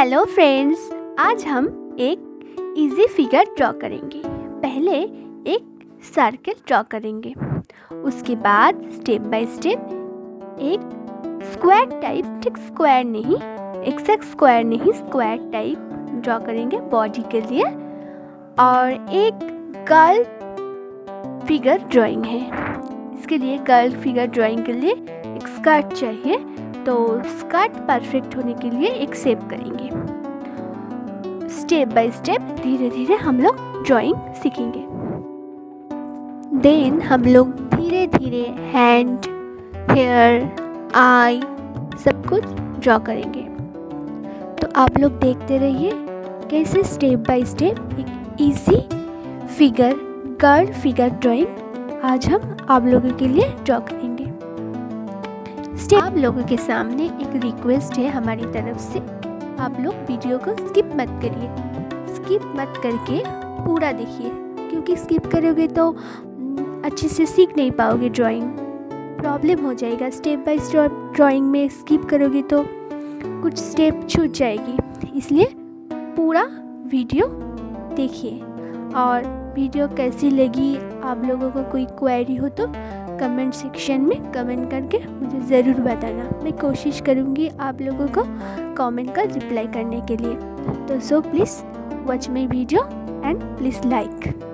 Hello friends, आज हम एक इजी फिगर ड्रॉ करेंगे। पहले एक सर्कल ड्रॉ करेंगे, उसके बाद स्टेप बाय स्टेप एक स्क्वायर टाइप, ठीक स्क्वायर नहीं, एग्जैक्ट स्क्वायर नहीं, स्क्वायर टाइप ड्रॉ करेंगे बॉडी के लिए। और एक गर्ल फिगर ड्राइंग है, इसके लिए गर्ल फिगर ड्राइंग के लिए एक स्कर्ट चाहिए, तो स्कर्ट परफेक्ट होने के लिए एक शेप करेंगे। स्टेप बाय स्टेप धीरे धीरे हम लोग ड्राइंग सीखेंगे। देन हम लोग धीरे धीरे हैंड, हेयर, आई सब कुछ ड्रॉ करेंगे। तो आप लोग देखते रहिए कैसे स्टेप बाय स्टेप एक easy figure, girl figure drawing आज हम आप लोगों के लिए ड्रॉ करेंगे। आप लोगों के सामने एक रिक्वेस्ट है हमारी तरफ से, आप लोग वीडियो को स्किप मत करिए, स्किप मत करके पूरा देखिए, क्योंकि स्किप करोगे तो अच्छे से सीख नहीं पाओगे, ड्राइंग प्रॉब्लम हो जाएगा। स्टेप बाय स्टेप ड्राइंग में स्किप करोगे तो कुछ स्टेप छूट जाएगी, इसलिए पूरा वीडियो देखिए। और वीडियो कैसी लगी, आप लोगों को कोई क्वेरी हो तो कमेंट सेक्शन में कमेंट करके मुझे ज़रूर बताना। मैं कोशिश करूँगी आप लोगों को कमेंट का रिप्लाई करने के लिए। तो so please watch my video and please like.